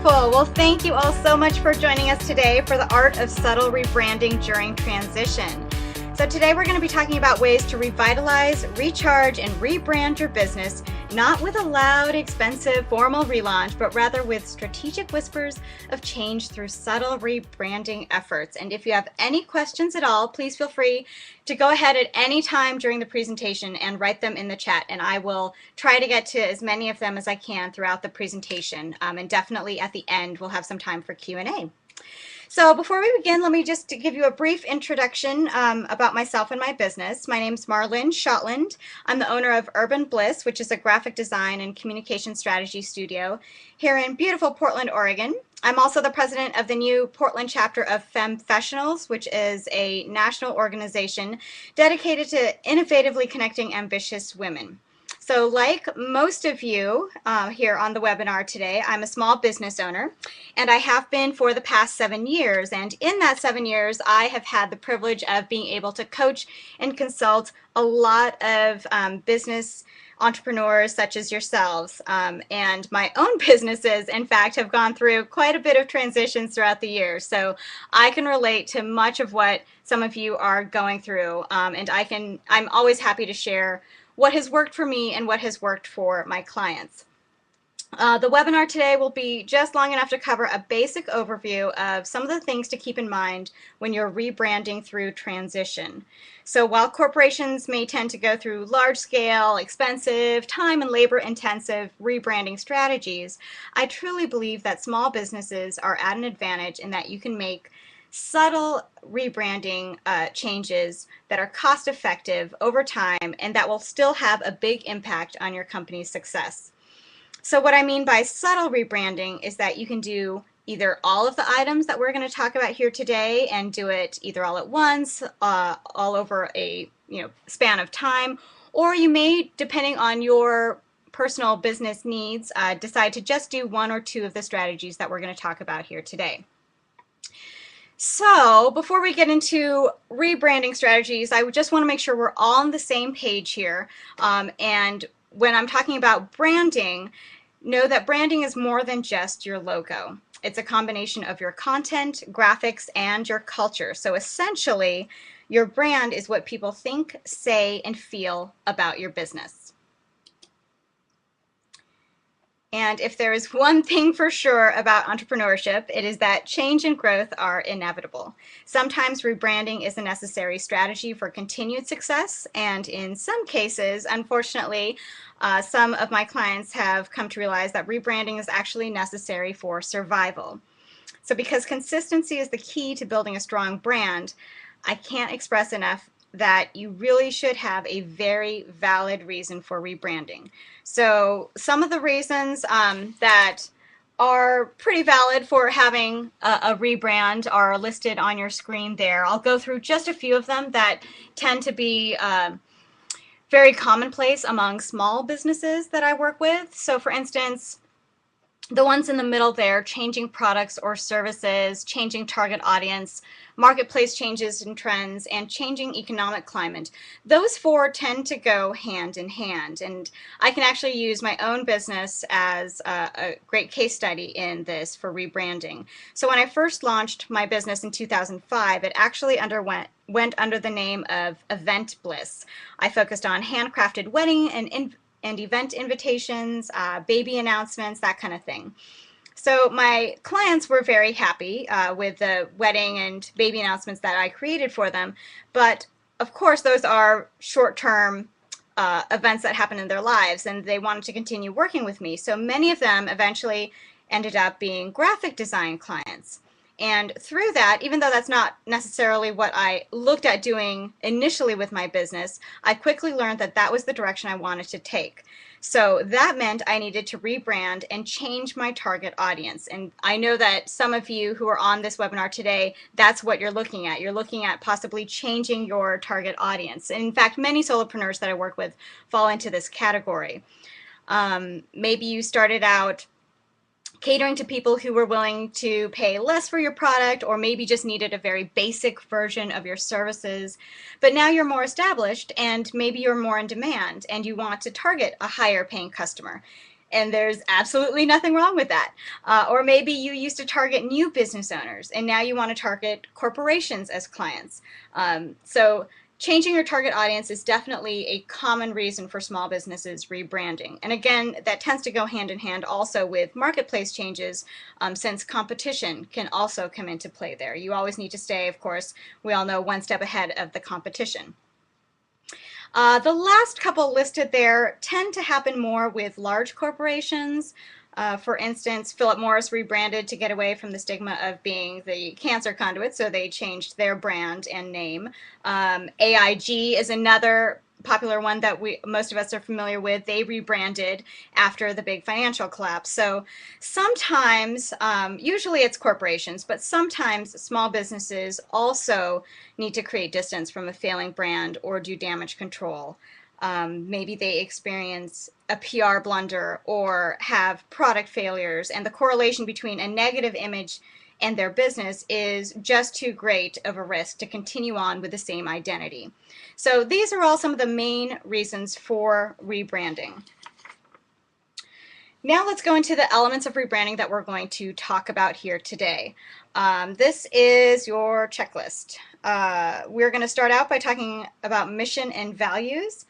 Wonderful. Well, thank you all so much for joining us today for the art of subtle rebranding during transition. So today we're going to be talking about ways to revitalize, recharge, and rebrand your business, not with a loud, expensive, formal relaunch, but rather with strategic whispers of change through subtle rebranding efforts. And if you have any questions at all, please feel free to go ahead at any time during the presentation and write them in the chat, and I will try to get to as many of them as I can throughout the presentation. And definitely at the end, we'll have some time for Q&A. So before we begin, let me just give you a brief introduction about myself and my business. My name's Marlynn Schotland. I'm the owner of Bliss, which is a graphic design and communication strategy studio here in beautiful Portland, Oregon. I'm also the president of the new Portland chapter of Femfessionals, which is a national organization dedicated to innovatively connecting ambitious women. So like most of you here on the webinar today, I'm a small business owner, and I have been for the past 7 years. And in that 7 years, I have had the privilege of being able to coach and consult a lot of business entrepreneurs such as yourselves. And my own businesses, in fact, have gone through quite a bit of transitions throughout the years. So I can relate to much of what some of you are going through. And I'm always happy to share what has worked for me and what has worked for my clients. The webinar today will be just long enough to cover a basic overview of some of the things to keep in mind when you're rebranding through transition. So while corporations may tend to go through large-scale, expensive, time and labor-intensive rebranding strategies, I truly believe that small businesses are at an advantage in that you can make subtle rebranding changes that are cost effective over time and that will still have a big impact on your company's success. So what I mean by subtle rebranding is that you can do either all of the items that we're going to talk about here today and do it either all at once, all over a span of time, or you may, depending on your personal business needs, decide to just do one or two of the strategies that we're going to talk about here today. So before we get into rebranding strategies, I just want to make sure we're all on the same page here. And when I'm talking about branding, know that branding is more than just your logo. It's a combination of your content, graphics, and your culture. So essentially, your brand is what people think, say, and feel about your business. And if there is one thing for sure about entrepreneurship, it is that change and growth are inevitable. Sometimes rebranding is a necessary strategy for continued success, and in some cases, unfortunately, some of my clients have come to realize that rebranding is actually necessary for survival. So because consistency is the key to building a strong brand, I can't express enough that you really should have a very valid reason for rebranding. So some of the reasons that are pretty valid for having a rebrand are listed on your screen there. I'll go through just a few of them that tend to be very commonplace among small businesses that I work with. So for instance, the ones in the middle there, changing products or services, changing target audience, marketplace changes and trends, and changing economic climate. Those four tend to go hand in hand, and I can actually use my own business as a great case study in this for rebranding. So when I first launched my business in 2005, it actually went under the name of Bliss. I focused on handcrafted wedding and event invitations, baby announcements, that kind of thing. So my clients were very happy with the wedding and baby announcements that I created for them, but of course those are short-term events that happen in their lives, and they wanted to continue working with me. So many of them eventually ended up being graphic design clients. And through that, even though that's not necessarily what I looked at doing initially with my business, I quickly learned that that was the direction I wanted to take. So that meant I needed to rebrand and change my target audience. And I know that some of you who are on this webinar today, that's what you're looking at. You're looking at possibly changing your target audience. And in fact, many solopreneurs that I work with fall into this category. Maybe you started out catering to people who were willing to pay less for your product, or maybe just needed a very basic version of your services. But now you're more established and maybe you're more in demand and you want to target a higher paying customer. and there's absolutely nothing wrong with that. Or maybe you used to target new business owners, and now you want to target corporations as clients. So changing your target audience is definitely a common reason for small businesses rebranding. And again, that tends to go hand in hand also with marketplace changes, since competition can also come into play there. You always need to stay, of course, we all know, one step ahead of the competition. The last couple listed there tend to happen more with large corporations. For instance, Philip Morris rebranded to get away from the stigma of being the cancer conduit, so they changed their brand and name. AIG is another popular one that most of us are familiar with. They rebranded after the big financial collapse. So sometimes, usually it's corporations, but sometimes small businesses also need to create distance from a failing brand or do damage control. Maybe they experience a PR blunder or have product failures, and the correlation between a negative image and their business is just too great of a risk to continue on with the same identity. So these are all some of the main reasons for rebranding. Now let's go into the elements of rebranding that we're going to talk about here today. This is your checklist. We're going to start out by talking about mission and values,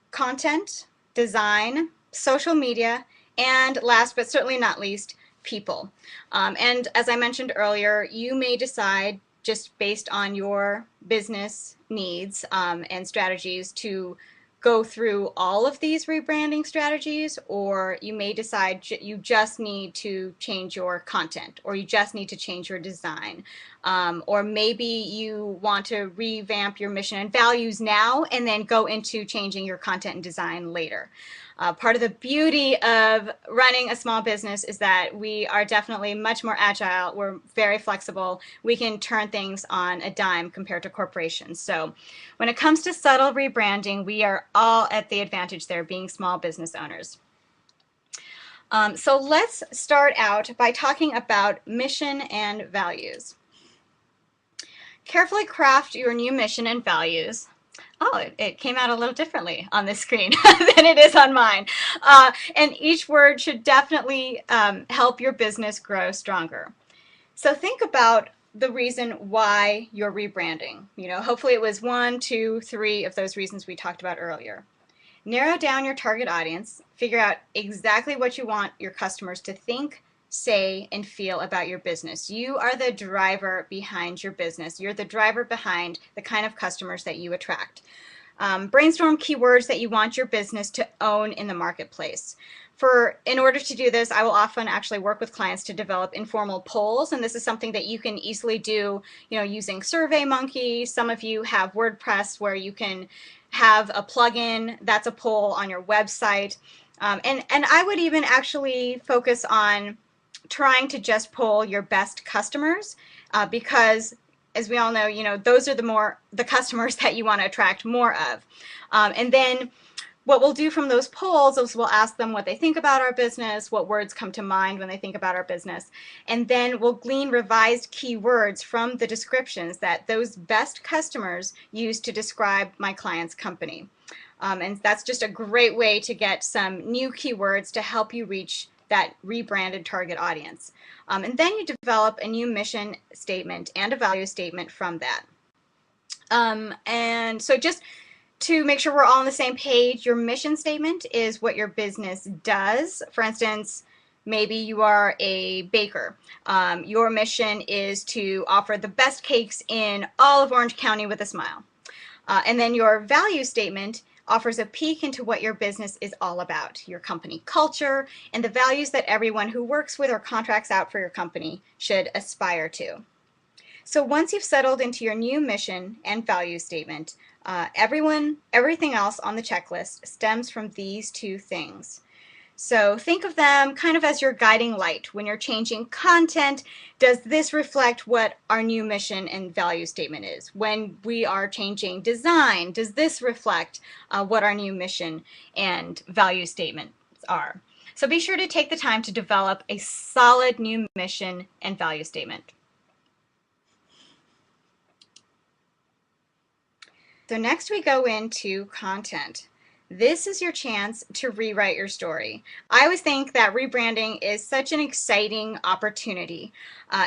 content, design, social media, and last but certainly not least, people. And as I mentioned earlier, you may decide just based on your business needs and strategies to go through all of these rebranding strategies, or you may decide you just need to change your content, or you just need to change your design, or maybe you want to revamp your mission and values now and then go into changing your content and design later. Part of the beauty of running a small business is that we are definitely much more agile. We're very flexible. We can turn things on a dime compared to corporations. So when it comes to subtle rebranding, we are all at the advantage there, being small business owners. So let's start out by talking about mission and values. Carefully craft your new mission and values. Oh, it came out a little differently on this screen than it is on mine. And each word should definitely help your business grow stronger. So think about the reason why you're rebranding. You know, hopefully it was 1, 2, 3 of those reasons we talked about earlier. Narrow down your target audience, figure out exactly what you want your customers to think, say, and feel about your business. You are the driver behind your business. You're the driver behind the kind of customers that you attract. Brainstorm keywords that you want your business to own in the marketplace. In order to do this, I will often actually work with clients to develop informal polls, and this is something that you can easily do, you know, using SurveyMonkey. Some of you have WordPress where you can have a plugin that's a poll on your website. And I would even actually focus on trying to just poll your best customers, because as we all know, you know, those are the customers that you want to attract more of. And then what we'll do from those polls is we'll ask them what they think about our business, what words come to mind when they think about our business, and then we'll glean revised keywords from the descriptions that those best customers use to describe my client's company. And that's just a great way to get some new keywords to help you reach that rebranded target audience. And then you develop a new mission statement and a value statement from that. And so just to make sure we're all on the same page, your mission statement is what your business does. For instance, maybe you are a baker. Your mission is to offer the best cakes in all of Orange County with a smile. And then your value statement offers a peek into what your business is all about, your company culture, and the values that everyone who works with or contracts out for your company should aspire to. So once you've settled into your new mission and value statement, everything else on the checklist stems from these two things. So think of them kind of as your guiding light. When you're changing content, does this reflect what our new mission and value statement is? When we are changing design, does this reflect what our new mission and value statements are? So be sure to take the time to develop a solid new mission and value statement. So next we go into content. this is your chance to rewrite your story. I always think that rebranding is such an exciting opportunity.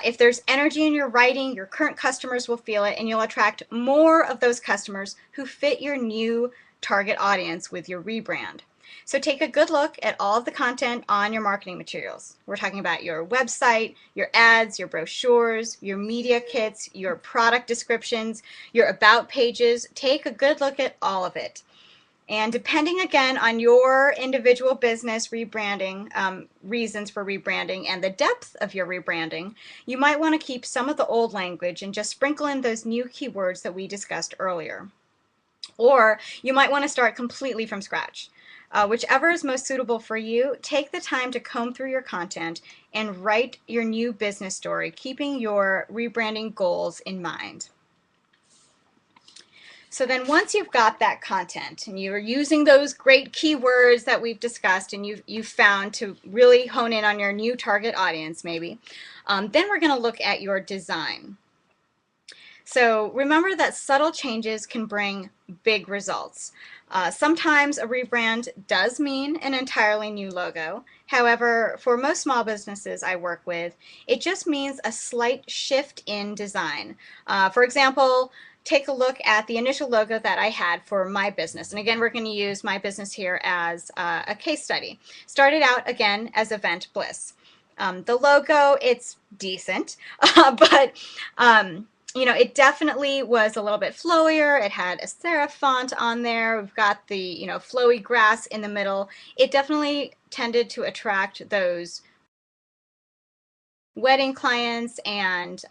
If there's energy in your writing, your current customers will feel it, and you'll attract more of those customers who fit your new target audience with your rebrand. So take a good look at all of the content on your marketing materials. We're talking about your website, your ads, your brochures, your media kits, your product descriptions, your about pages. Take a good look at all of it. And depending again on your individual business rebranding, reasons for rebranding and the depth of your rebranding, you might want to keep some of the old language and just sprinkle in those new keywords that we discussed earlier. Or you might want to start completely from scratch. Whichever is most suitable for you, take the time to comb through your content and write your new business story, keeping your rebranding goals in mind. So then once you've got that content and you're using those great keywords that we've discussed and you've found to really hone in on your new target audience maybe, then we're going to look at your design. So remember that subtle changes can bring big results. Sometimes a rebrand does mean an entirely new logo. However, for most small businesses I work with, it just means a slight shift in design. For example, take a look at the initial logo that I had for my business. And again, we're going to use my business here as a case study. Started out again as Event Bliss. The logo, it's decent, but you know, it definitely was a little bit flowier. It had a serif font on there. We've got the, you know, flowy grass in the middle. It definitely tended to attract those wedding clients and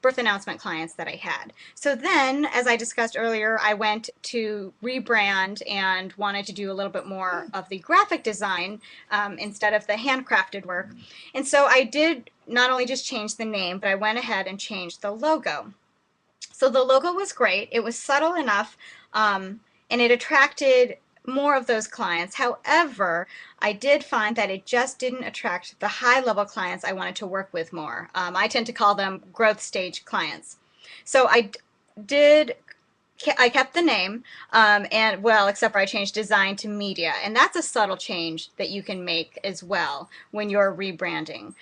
birth announcement clients that I had. So then, as I discussed earlier, I went to Rebrand and wanted to do a little bit more of the graphic design instead of the handcrafted work. And so I did not only just change the name, but I went ahead and changed the logo. So the logo was great. It was subtle enough, and it attracted more of those clients. However, I did find that it just didn't attract the high-level clients I wanted to work with more. I tend to call them growth stage clients. So I kept the name, and well, except for I changed design to media, and that's a subtle change that you can make as well when you're rebranding.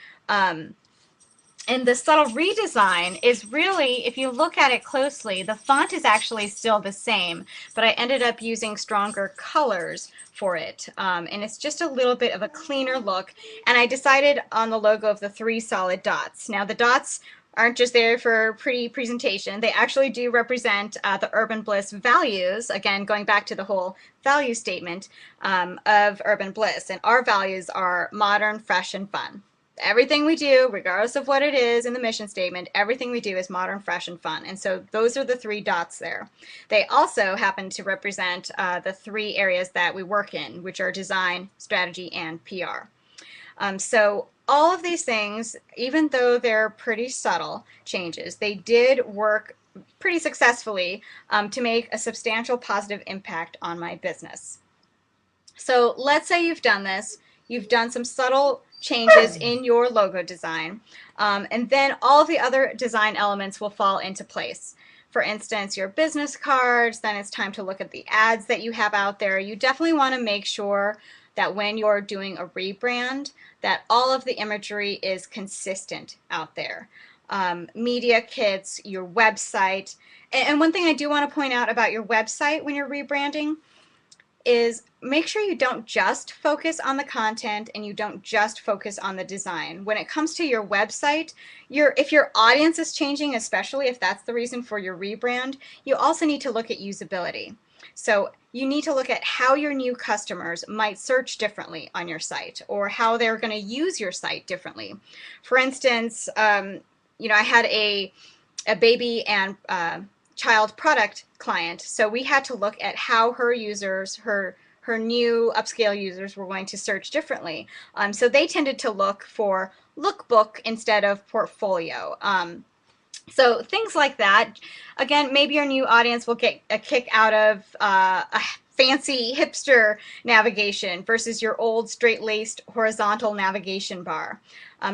And the subtle redesign is really, if you look at it closely, the font is actually still the same, but I ended up using stronger colors for it. And it's just a little bit of a cleaner look. And I decided on the logo of the 3 solid dots. Now the dots aren't just there for pretty presentation. They actually do represent the Urban Bliss values, again, going back to the whole value statement of Urban Bliss. And our values are modern, fresh, and fun. Everything we do, regardless of what it is in the mission statement, everything we do is modern, fresh, and fun. And so those are the 3 dots there. They also happen to represent the 3 areas that we work in, which are design, strategy, and PR. So all of these things, even though they're pretty subtle changes, they did work pretty successfully to make a substantial positive impact on my business. So let's say you've done this. You've done some subtle changes in your logo design, and then all the other design elements will fall into place. For instance, your business cards, then it's time to look at the ads that you have out there. You definitely want to make sure that when you're doing a rebrand, that all of the imagery is consistent out there. Media kits, your website, and one thing I do want to point out about your website when you're rebranding is make sure you don't just focus on the content and you don't just focus on the design. When it comes to your website, if your audience is changing, especially if that's the reason for your rebrand, you also need to look at usability. So you need to look at how your new customers might search differently on your site or how they're going to use your site differently. For instance, you know, I had a baby and child product client, so we had to look at how her users, her new upscale users, were going to search differently. So they tended to look for lookbook instead of portfolio. So things like that. Again, maybe your new audience will get a kick out of a fancy hipster navigation versus your old straight-laced horizontal navigation bar.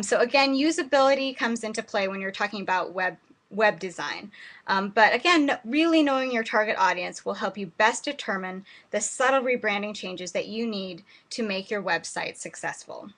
So again, usability comes into play when you're talking about web web design. But again, really knowing your target audience will help you best determine the subtle rebranding changes that you need to make your website successful.